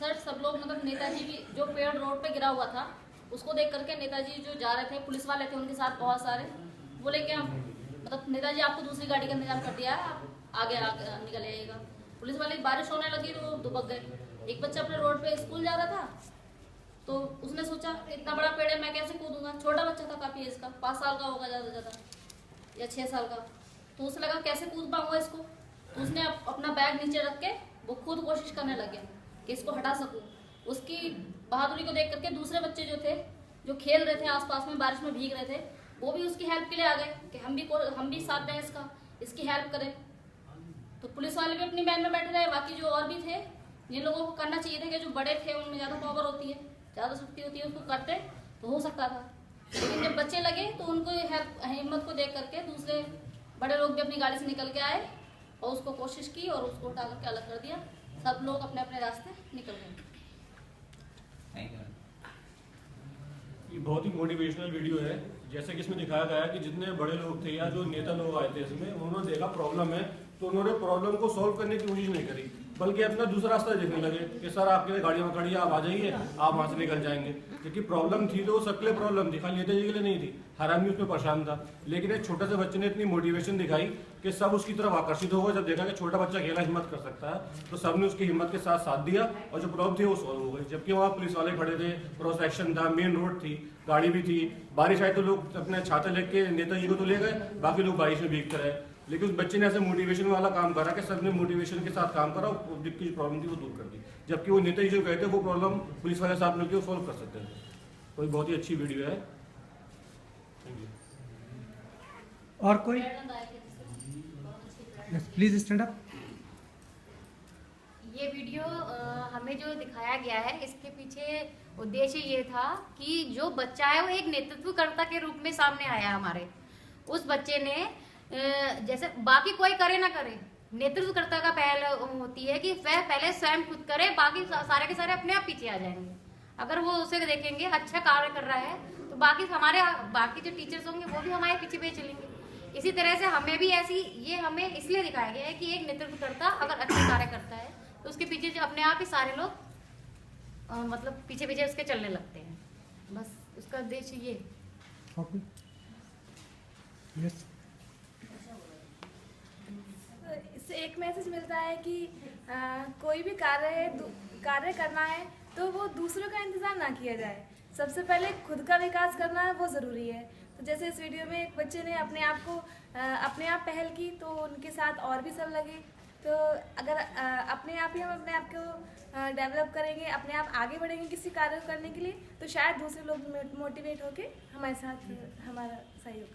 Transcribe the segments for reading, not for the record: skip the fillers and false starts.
Sir सब लोग मतलब नेताजी की जो पेड़ रोड पे गिरा हुआ था उसको देख करके नेताजी जो जा रहे थे, पुलिस वाले थे उनके साथ बहुत सारे, बोले कि हम मतलब नेताजी आपको दूसरी गाड़ी का इंतजाम कर दिया है, आप आगे निकल आइएगा। पुलिस वाले बारिश होने लगी तो वो दुबक गए। एक बच्चा अपने रोड पे स्कूल जा रहा था तो उसने सोचा इतना बड़ा पेड़ है मैं कैसे कूदूंगा, छोटा बच्चा था काफी एज का, 5 साल का होगा ज़्यादा से ज़्यादा या 6 साल का, तो उसे लगा कैसे कूद पाऊंगा इसको, तो उसने अपना बैग नीचे रख के वो खुद कोशिश करने लग गया कि इसको हटा सकूं। उसकी बहादुरी को देख करके दूसरे बच्चे जो थे जो खेल रहे थे आसपास में, बारिश में भीग रहे थे, वो भी उसकी हेल्प के लिए आ गए कि हम भी साथ दें इसकी हेल्प करें। तो पुलिस वाले भी अपनी वैन में बैठे रहे, बाकी जो और भी थे जिन लोगों को करना चाहिए था कि जो बड़े थे उनमें ज़्यादा पावर होती है, ज़्यादा शक्ति होती है, उसको करते तो हो सकता था। लेकिन जब बच्चे लगे तो उनको हिम्मत को देख करके दूसरे बड़े लोग भी अपनी गाड़ी से निकल के आए और उसको कोशिश की और उसको उठा करके अलग कर दिया। सब लोग अपने अपने रास्ते निकल गए। ये बहुत ही मोटिवेशनल वीडियो है। जैसे कि इसमें दिखाया गया है कि जितने बड़े लोग थे या जो नेता लोग आए थे इसमें, उन्होंने देखा प्रॉब्लम है तो उन्होंने प्रॉब्लम को सॉल्व करने की कोशिश नहीं करी, बल्कि अपना दूसरा रास्ता देखने लगे कि सर आपके लिए गाड़ियाँ खड़ी है, आप आ जाइए, आप वहाँ से निकल जाएंगे। क्योंकि प्रॉब्लम थी तो वो सबके लिए प्रॉब्लम थी, खाली नेताजी के लिए नहीं थी, हर आदमी उसमें परेशान था। लेकिन एक छोटे से बच्चे ने इतनी मोटिवेशन दिखाई कि सब उसकी तरफ आकर्षित हो गए। जब देखा कि छोटा बच्चा अकेला हिम्मत कर सकता है तो सबने उसकी हिम्मत के साथ साथ दिया और जो प्रॉब्लम थी वो सॉल्व हो गई। जबकि वहाँ पुलिस वाले खड़े थे, क्रॉस सेक्शन था, मेन रोड थी, गाड़ी भी थी, बारिश आई तो लोग अपने छाते लेके नेताजी को तो ले गए, बाकी लोग बारिश में भीगते रहे। लेकिन उस बच्चे ने ऐसे मोटिवेशन वाला काम करा कि सबने मोटिवेशन के साथ काम करा और पब्लिक की जो प्रॉब्लम थी वो दूर कर दी। जबकि वो नेताजी जो कहते वो प्रॉब्लम पुलिस वाले साथ मिलकर वो सॉल्व कर सकते थे। तो बहुत ही अच्छी वीडियो है। और कोई प्लीज स्टैंड अप। ये वीडियो हमें जो दिखाया गया है इसके पीछे उद्देश्य ये था कि जो बच्चा है वो एक नेतृत्वकर्ता के रूप में सामने आया हमारे। उस बच्चे ने जैसे बाकी कोई करे ना करे, नेतृत्वकर्ता का पहल होती है कि वह पहले स्वयं खुद करे, बाकी सारे के सारे अपने आप पीछे आ जाएंगे। अगर वो उसे देखेंगे अच्छा कार्य कर रहा है तो बाकी जो टीचर्स होंगे वो भी हमारे पीछे पीछे चलेंगे। इसी तरह से हमें भी ये हमें इसलिए दिखाया गया है कि एक नेतृत्वकर्ता अगर अच्छा कार्य करता है तो उसके पीछे जो अपने आप ही सारे लोग मतलब पीछे पीछे उसके चलने लगते हैं। बस उसका उद्देश्य ये। यस। इससे एक मैसेज मिलता है कि कोई भी कार्य करना है तो वो दूसरों का इंतज़ार ना किया जाए, सबसे पहले खुद का विकास करना है वो ज़रूरी है। तो जैसे इस वीडियो में एक बच्चे ने अपने आप पहल की तो उनके साथ और भी सब लगे। तो अगर अपने आप ही हम अपने आप को डेवलप करेंगे, अपने आप आगे बढ़ेंगे किसी कार्य करने के लिए, तो शायद दूसरे लोग मोटिवेट होके हमारे साथ हमारा सहयोग।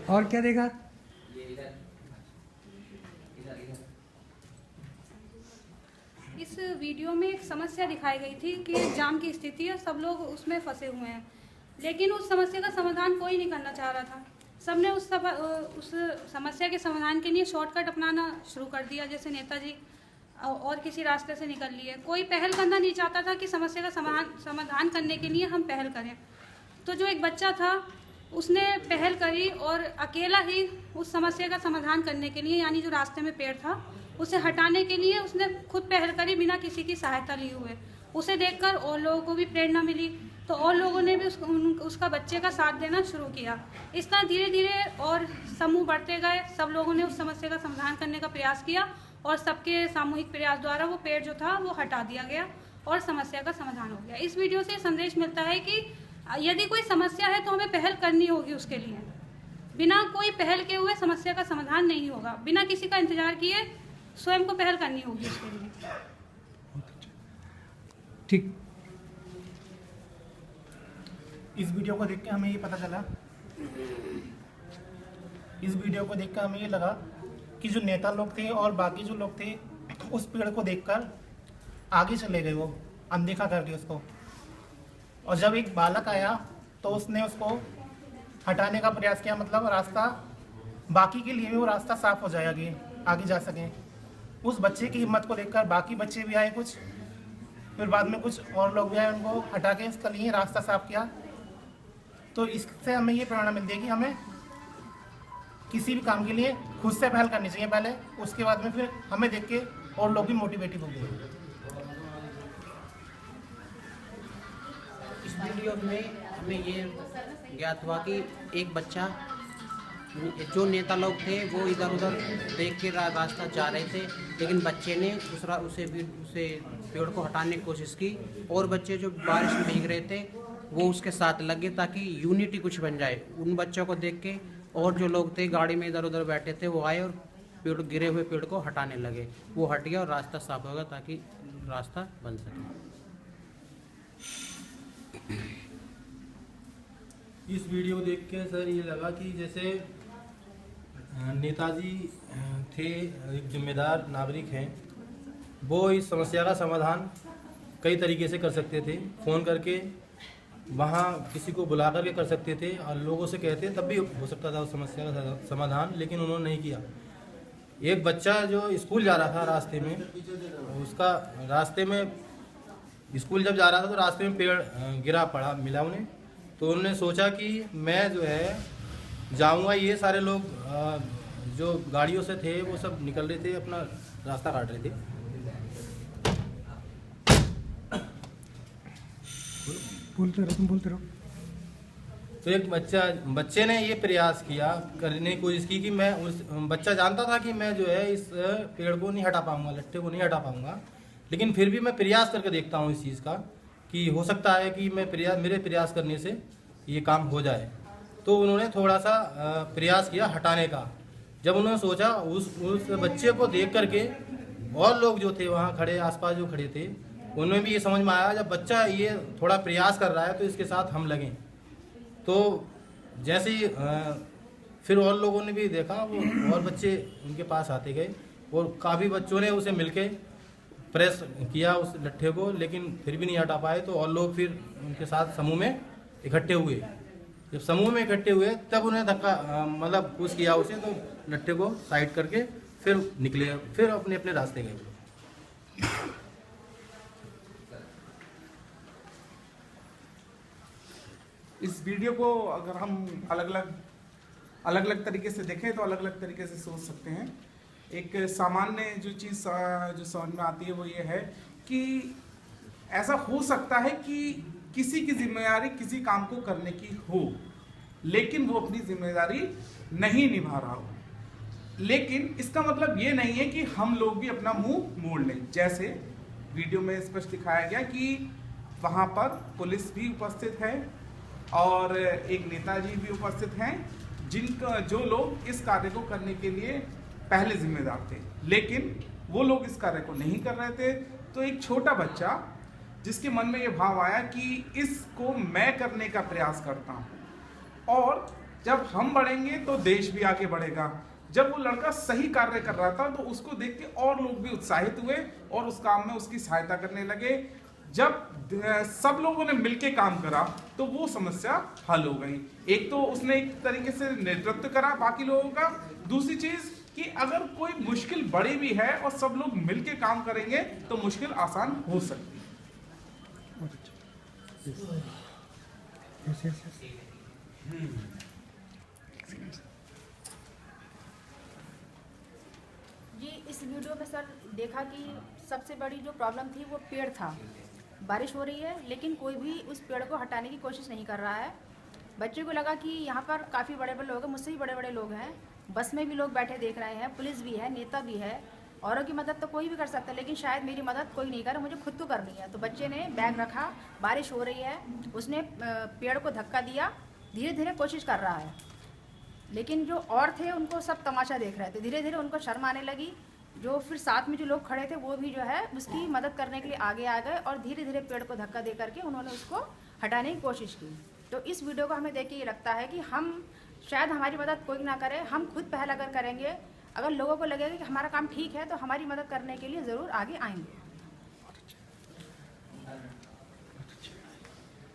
और क्या देगा? इस वीडियो में एक समस्या दिखाई गई थी कि जाम की स्थिति है, सब लोग उसमें फंसे हुए हैं, लेकिन उस समस्या का समाधान कोई नहीं करना चाह रहा था। सबने उस समस्या के समाधान के लिए शॉर्टकट अपनाना शुरू कर दिया, जैसे नेताजी और किसी रास्ते से निकल लिए। कोई पहल करना नहीं चाहता था कि समस्या का समाधान करने के लिए हम पहल करें। तो जो एक बच्चा था उसने पहल करी और अकेला ही उस समस्या का समाधान करने के लिए, यानी जो रास्ते में पेड़ था उसे हटाने के लिए उसने खुद पहल करी बिना किसी की सहायता लिए हुए। उसे देखकर और लोगों को भी प्रेरणा मिली, तो और लोगों ने भी उसका बच्चे का साथ देना शुरू किया। इस तरह धीरे धीरे और समूह बढ़ते गए, सब लोगों ने उस समस्या का समाधान करने का प्रयास किया और सबके सामूहिक प्रयास द्वारा वो पेड़ जो था वो हटा दिया गया और समस्या का समाधान हो गया। इस वीडियो से संदेश मिलता है कि यदि कोई समस्या है तो हमें पहल करनी होगी उसके लिए। बिना कोई पहल के हुए समस्या का समाधान नहीं होगा, बिना किसी का इंतजार किए स्वयं को पहल करनी होगी उसके लिए। ठीक। इस वीडियो को देख के हमें ये पता चला, इस वीडियो को देख कर हमें ये लगा कि जो नेता लोग थे और बाकी जो लोग थे उस पेड़ को देखकर आगे चले गए, वो अनदेखा कर दिया उसको। और जब एक बालक आया तो उसने उसको हटाने का प्रयास किया, मतलब रास्ता बाकी के लिए भी वो रास्ता साफ हो जाए, आगे जा सके। उस बच्चे की हिम्मत को देखकर बाकी बच्चे भी आए कुछ, फिर बाद में कुछ और लोग भी आए, उनको हटा के इसके लिए रास्ता साफ किया। तो इससे हमें ये प्रेरणा मिलती है कि हमें किसी भी काम के लिए खुद से पहल करनी चाहिए पहले, उसके बाद में फिर हमें देख के और लोग भी मोटिवेटिव होंगे। वीडियो में हमें ये ज्ञात हुआ कि एक बच्चा, जो नेता लोग थे वो इधर उधर देख के रास्ता जा रहे थे, लेकिन बच्चे ने उसे पेड़ को हटाने की कोशिश की और बच्चे जो बारिश में भीग रहे थे वो उसके साथ लग गए ताकि यूनिटी कुछ बन जाए। उन बच्चों को देख के और जो लोग थे गाड़ी में इधर उधर बैठे थे वो आए और गिरे हुए पेड़ को हटाने लगे। वो हट गया और रास्ता साफ होगा ताकि रास्ता बन सके। इस वीडियो देख के सर ये लगा कि जैसे नेताजी थे, एक जिम्मेदार नागरिक हैं, वो इस समस्या का समाधान कई तरीके से कर सकते थे। फ़ोन करके वहाँ किसी को बुला करके कर सकते थे और लोगों से कहते तब भी हो सकता था उस समस्या का समाधान, लेकिन उन्होंने नहीं किया। एक बच्चा जो स्कूल जा रहा था रास्ते में, उसका रास्ते में स्कूल जब जा रहा था तो रास्ते में पेड़ गिरा पड़ा मिला उन्हें, तो उन्होंने सोचा कि मैं जो है जाऊंगा। ये सारे लोग जो गाड़ियों से थे वो सब निकल रहे थे, अपना रास्ता काट रहे थे। बोलते रहो। तो एक बच्चे ने ये प्रयास किया, करने की कोशिश की कि मैं बच्चा जानता था कि मैं जो है इस पेड़ को नहीं हटा पाऊंगा, लट्ठे को नहीं हटा पाऊंगा, लेकिन फिर भी मैं प्रयास करके देखता हूँ इस चीज़ का कि हो सकता है कि मेरे प्रयास करने से ये काम हो जाए। तो उन्होंने थोड़ा सा प्रयास किया हटाने का। जब उन्होंने सोचा, उस बच्चे को देख करके और लोग जो थे वहाँ खड़े, आसपास जो खड़े थे, उन्हें भी ये समझ में आया जब बच्चा ये थोड़ा प्रयास कर रहा है तो इसके साथ हम लगें। तो जैसे ही फिर और लोगों ने भी देखा, वो और बच्चे उनके पास आते गए और काफ़ी बच्चों ने उसे मिलके प्रेस किया उस लट्ठे को, लेकिन फिर भी नहीं हटा पाए। तो और लोग फिर उनके साथ समूह में इकट्ठे हुए। जब समूह में इकट्ठे हुए तब उन्हें धक्का मतलब पुश किया उसे, तो लट्ठे को साइड करके फिर निकले, फिर अपने अपने रास्ते गए। इस वीडियो को अगर हम अलग अलग तरीके से देखें तो अलग अलग तरीके से सोच सकते हैं। एक सामान्य जो चीज़ जो समझ में आती है वो ये है कि ऐसा हो सकता है कि किसी की जिम्मेदारी किसी काम को करने की हो, लेकिन वो अपनी जिम्मेदारी नहीं निभा रहा हो। लेकिन इसका मतलब ये नहीं है कि हम लोग भी अपना मुंह मोड़ लें। जैसे वीडियो में स्पष्ट दिखाया गया कि वहाँ पर पुलिस भी उपस्थित है और एक नेताजी भी उपस्थित हैं, जिनका जो लोग इस कार्य को करने के लिए पहले जिम्मेदार थे, लेकिन वो लोग इस कार्य को नहीं कर रहे थे। तो एक छोटा बच्चा जिसके मन में ये भाव आया कि इसको मैं करने का प्रयास करता हूँ, और जब हम बढ़ेंगे तो देश भी आगे बढ़ेगा। जब वो लड़का सही कार्य कर रहा था तो उसको देख के और लोग भी उत्साहित हुए और उस काम में उसकी सहायता करने लगे। जब सब लोगों ने मिलके काम करा तो वो समस्या हल हो गई। एक तो उसने एक तरीके से नेतृत्व करा बाकी लोगों का, दूसरी चीज कि अगर कोई मुश्किल बड़ी भी है और सब लोग मिलके काम करेंगे तो मुश्किल आसान हो सकती है। जी, इस वीडियो में सर देखा कि सबसे बड़ी जो प्रॉब्लम थी वो पेड़ था। बारिश हो रही है लेकिन कोई भी उस पेड़ को हटाने की कोशिश नहीं कर रहा है। बच्चे को लगा कि यहाँ पर काफ़ी बड़े बड़े लोग हैं, मुझसे भी बड़े बड़े लोग हैं, बस में भी लोग बैठे देख रहे हैं, पुलिस भी है, नेता भी है, औरों की मदद तो कोई भी कर सकता है, लेकिन शायद मेरी मदद कोई नहीं करे, मुझे खुद तो करनी है। तो बच्चे ने बैग रखा, बारिश हो रही है, उसने पेड़ को धक्का दिया, धीरे धीरे कोशिश कर रहा है, लेकिन जो और थे उनको सब तमाशा देख रहे थे। धीरे धीरे उनको शर्म आने लगी। जो फिर साथ में जो लोग खड़े थे वो भी जो है उसकी मदद करने के लिए आगे आ गए और धीरे धीरे पेड़ को धक्का दे करके उन्होंने उसको हटाने की कोशिश की। तो इस वीडियो को हमें देख के ये लगता है कि हम शायद हमारी मदद कोई ना करे, हम खुद पहल अगर करेंगे, अगर लोगों को लगेगा कि हमारा काम ठीक है तो हमारी मदद करने के लिए ज़रूर आगे आएंगे।